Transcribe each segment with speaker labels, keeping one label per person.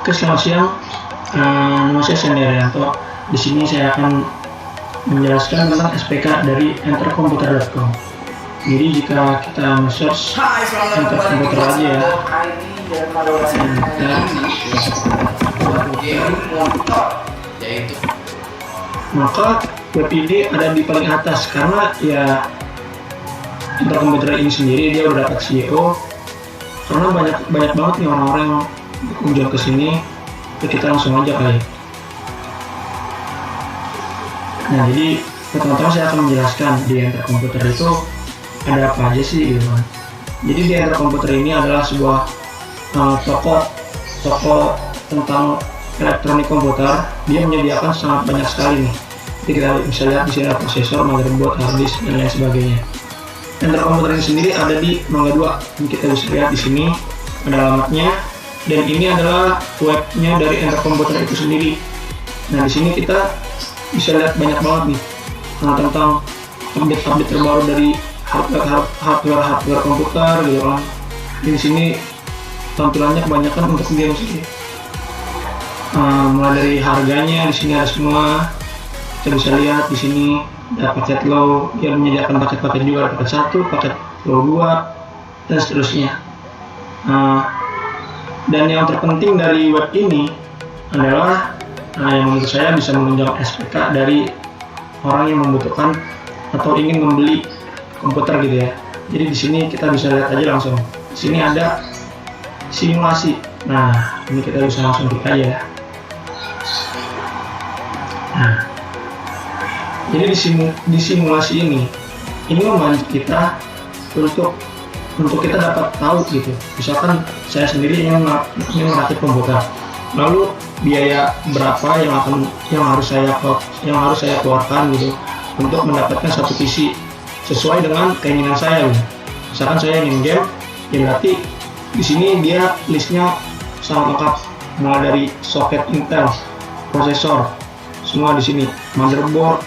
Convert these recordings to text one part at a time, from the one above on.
Speaker 1: Oke, selamat siang. Nama saya Senderyanto. Di sini saya akan menjelaskan tentang SPK dari entercomputer.com. Jadi jika kita search entercomputer aja ya, maka web ini ada di paling atas karena ya entercomputer ini sendiri dia udah dapat CEO. Karena banyak banget nih orang-orang yang berkunjung ke sini, kita langsung aja kali. Nah, jadi pertama-tama saya akan menjelaskan di entercomputer itu ada apa aja sih gitu. Jadi di entercomputer ini adalah sebuah toko tentang elektronik komputer. Dia menyediakan sangat banyak sekali nih. Jadi kita bisa lihat di sini ada prosesor, motherboard, hard disk dan lain sebagainya. Entercomputer ini sendiri ada di Mangga 2. Ini kita bisa lihat di sini ada alamatnya. Dan ini adalah webnya dari entercomputer itu sendiri. Nah, di sini kita bisa lihat banyak banget nih tentang update terbaru dari hardware komputer gitu kan. Di sini tampilannya kebanyakan untuk game sih. Mulai dari harganya di sini ada semua. Kita bisa lihat di sini ada paket low, dia menyediakan paket-paket juga, paket 1, paket low 2 dan seterusnya. Dan yang terpenting dari web ini adalah yang menurut saya bisa menunjang SPK dari orang yang membutuhkan atau ingin membeli komputer gitu ya. Jadi di sini kita bisa lihat aja langsung. Di sini ada simulasi. Nah, ini kita bisa langsung klik aja ya. Nah, jadi di simulasi ini membantu kita untuk kita dapat tahu gitu. Misalkan saya sendiri ingin merakit komputer, lalu biaya berapa yang harus saya keluarkan gitu untuk mendapatkan satu PC sesuai dengan keinginan saya gitu. Misalkan saya ingin game, ya berarti di sini dia listnya sangat lengkap, mulai dari soket Intel, prosesor, semua di sini, motherboard,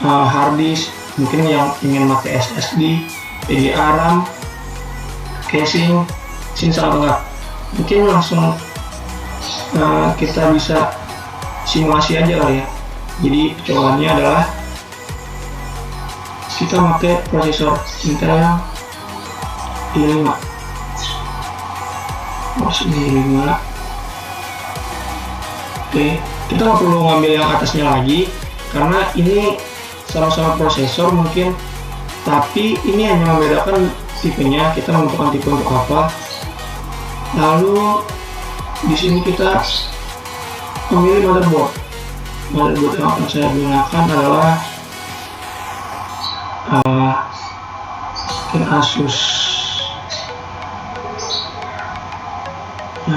Speaker 1: hard disk, mungkin yang ingin pakai SSD, PDA RAM, casing, sini sangat lengkap. Mungkin langsung kita bisa simulasi aja kali ya. Jadi cobaannya adalah kita pakai prosesor Intel i5. Oke, kita nggak perlu ngambil yang atasnya lagi karena ini sama-sama prosesor mungkin, tapi ini hanya membedakan tipenya, kita membutuhkan tipe untuk apa. Lalu di sini kita memilih motherboard yang akan saya gunakan adalah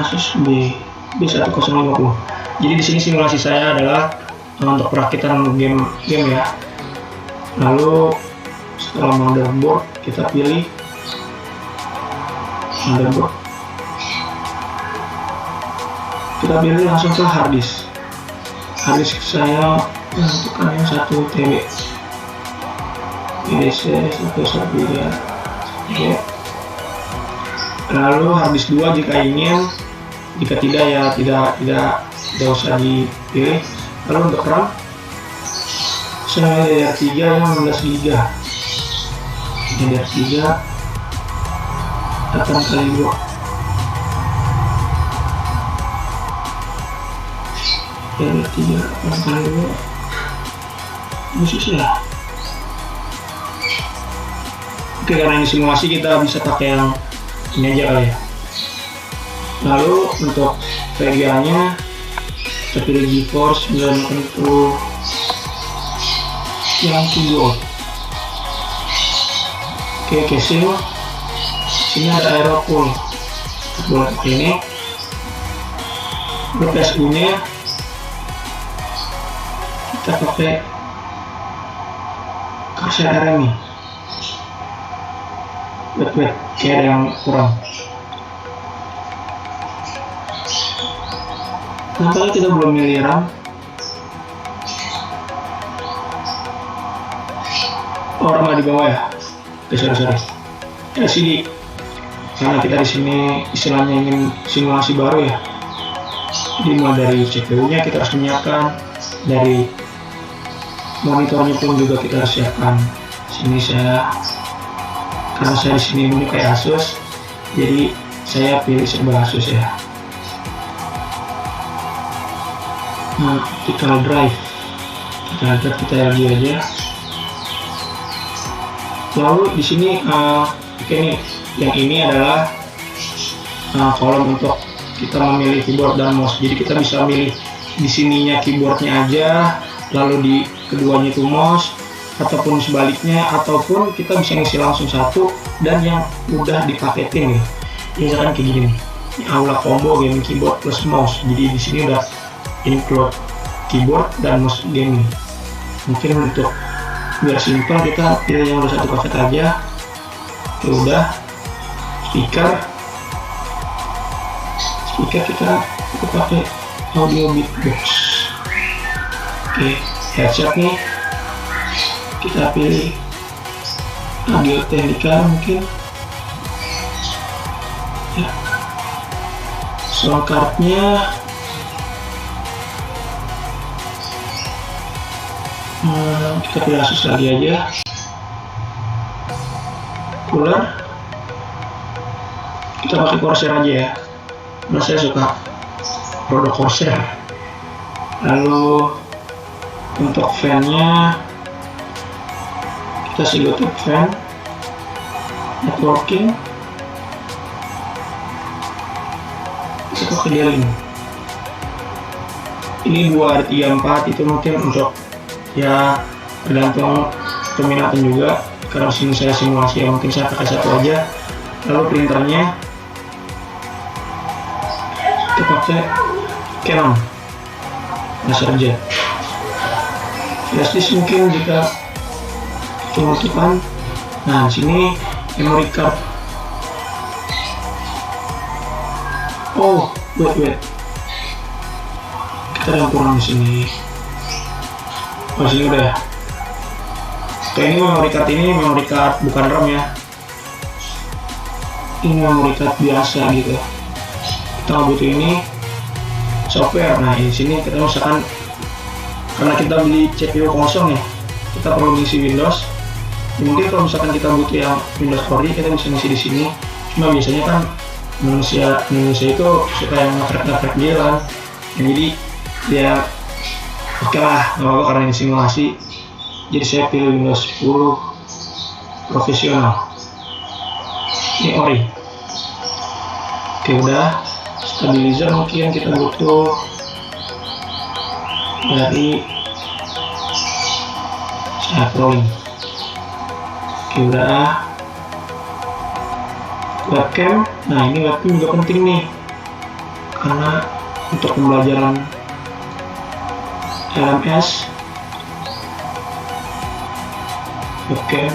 Speaker 1: Asus B1050. Jadi di sini simulasi saya adalah untuk perakitan game ya. Lalu setelah motherboard kita pilih motherboard, kita pilih langsung ke hard disk. Hard disk saya menentukan yang 1 TB EDC 113. Lalu hard disk 2 jika ingin, jika tidak ya tidak usah dipilih. Lalu untuk RAM saya DDR3 yang 16 GB. DDR3 8 kali 2. DDR3 8 kali 2 khusus ya. Oke, karena ini simulasi kita bisa pakai yang ini aja kali ya. Lalu untuk VGA-nya kita pilih GeForce 980 yang 7. Oke, casing sini ada Aerocool buat ini. Untuk PSU nya kita pakai Corsair RMI. Wait, kayak ada yang kurang. Nampaknya kita belum milih RAM. RAM di bawah ya. Oke, sorry. LCD. Karena kita di sini istilahnya ingin simulasi baru ya. Jadi mulai dari CPU-nya kita harus menyiapkan, dari monitornya pun juga kita harus siapkan. Sini karena saya di sini menyukai Asus, jadi saya pilih sebuah Asus ya. Optical drive kita review aja. Lalu di sini oke nih, yang ini adalah kolom untuk kita memilih keyboard dan mouse. Jadi kita bisa milih di sininya keyboardnya aja, lalu di keduanya itu mouse, ataupun sebaliknya, ataupun kita bisa ngisi langsung satu dan yang udah dipaketin nih. Misalkan kayak gini nih, ini Aula Combo Gaming Keyboard plus Mouse. Jadi di sini udah include keyboard dan mouse gaming. Mungkin untuk biar simpel kita pilih yang udah satu paket aja. Oke, udah. Speaker kita pakai audio beatbox. Oke, headset nih kita pilih Audio Technica mungkin ya. Sound cardnya kita pilih Asus lagi aja. Cooler kita pakai Corsair aja ya, karena saya suka produk Corsair. Lalu untuk fan-nya kita Sigotech fan. Networking kita pakai D-Link. Ini 2 ada 3 4, itu mungkin untuk ya tergantung peminatan juga, karena sini saya simulasi ya, mungkin saya pakai satu aja. Lalu printernya kita pakai Canon Laserjet. Flash disk mungkin jika penutupan. Nah, di sini memory card. Oh, wait. Kita yang kurang di sini. Oh, sini udah ya. Oke, ini memory card bukan RAM ya. Ini memory card biasa gitu. Kita butuh ini software. Nah, di sini kita misalkan karena kita beli CPU kosong ya, kita perlu mengisi Windows. Mungkin kalau misalkan kita butuh yang Windows Core, kita bisa ngisi di sini. Cuma biasanya kan manusia itu suka yang ngetrek dia kan. Jadi ya oke lah, nggak apa-apa karena ini simulasi. Jadi saya pilih Windows 10 profesional. Ini ori. Oke, udah. Stabilizer mungkin kita butuh dari Rolling. Oke, udah. Webcam. Nah, ini webcam juga penting nih, karena untuk pembelajaran LMS. Webcam.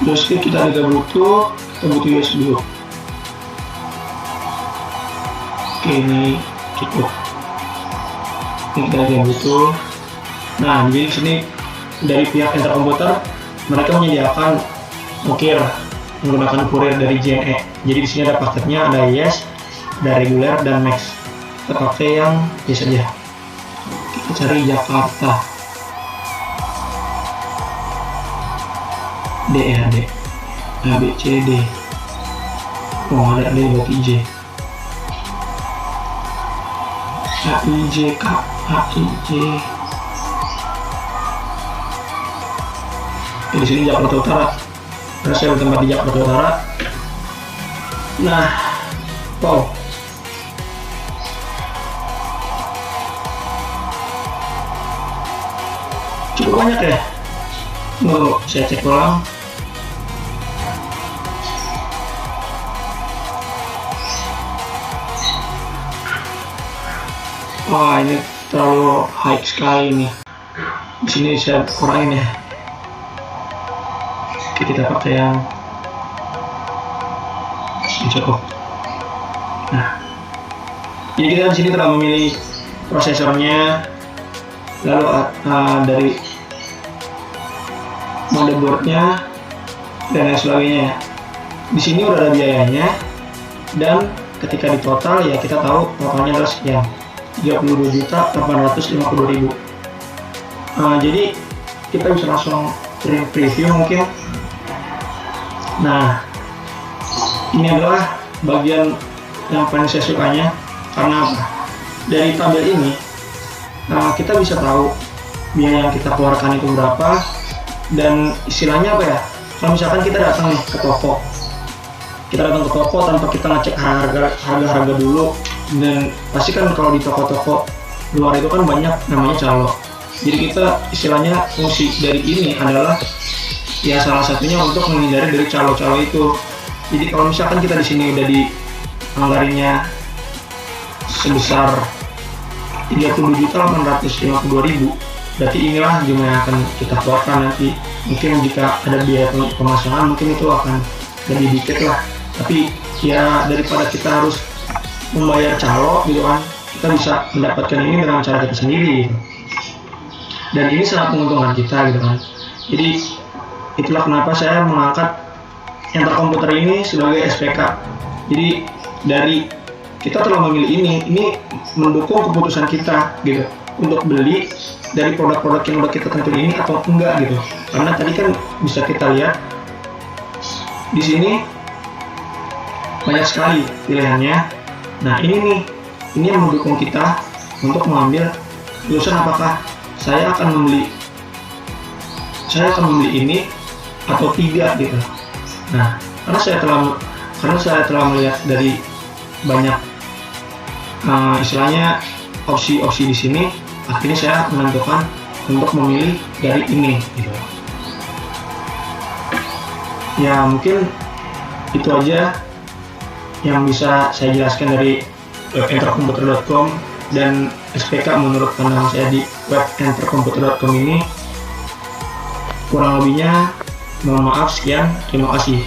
Speaker 1: Joystick kita juga butuh. Kita butuh USB hub. Oke, ini cukup. Ini kita juga butuh. Nah, jadi sini dari pihak Enter Komputer mereka menyediakan ukir menggunakan kurir dari JNE. Jadi di sini ada paketnya, ada Yes, ada reguler dan Max. Kita pakai yang Yes saja. Kita cari Jakarta. D ya, D. A, B, C, D. Oh, ada D berarti J. A, I, J, K, A, I, J. Di sini Jakarta Utara. Karena saya bertempat di Jakarta Utara. Nah, wow. Cukup banyak ya. Mau saya cek ulang. Wah, ini terlalu high sekali nih. Di sini saya kurangin ya. Oke, kita pakai yang cukup. Nah, jadi kita di sini telah memilih prosesornya, lalu dari motherboardnya dan lain sebagainya. Di sini udah ada biayanya dan ketika di total ya kita tahu totalnya adalah sekian, 32.852.000. Jadi kita bisa langsung preview mungkin. Nah, ini adalah bagian yang paling saya sukanya, karena apa? Dari tabel ini kita bisa tahu biaya yang kita keluarkan itu berapa, dan istilahnya apa ya, kalau misalkan kita datang nih ke toko, tanpa kita ngecek harga dulu, dan pasti kan kalau di toko-toko luar itu kan banyak namanya calo. Jadi kita istilahnya fungsi dari ini adalah ya salah satunya untuk menghindari dari calo-calo itu. Jadi kalau misalkan kita di sini udah dianggarinya sebesar 30.852.000, berarti inilah jumlah yang akan kita keluarkan nanti. Mungkin jika ada biaya pemasangan mungkin itu akan lebih dikit lah, tapi ya daripada kita harus membayar calo gitu kan, kita bisa mendapatkan ini dengan cara kita sendiri gitu. Dan ini sangat menguntungkan kita gitu kan. Jadi itulah kenapa saya mengangkat Enter Komputer ini sebagai SPK. Jadi dari kita telah memilih ini mendukung keputusan kita gitu untuk beli dari produk-produk yang udah kita tentuin ini atau enggak gitu. Karena tadi kan bisa kita lihat di sini banyak sekali pilihannya. Nah ini yang mendukung kita untuk mengambil keputusan apakah saya akan membeli ini atau tidak gitu. Nah, karena saya telah melihat dari banyak istilahnya opsi-opsi di sini, akhirnya saya menentukan untuk memilih dari ini gitu. Ya mungkin itu aja yang bisa saya jelaskan dari enterkomputer.com dan SPK menurut pandangan saya di web enterkomputer.com ini. Kurang lebihnya mohon maaf, sekian, terima kasih.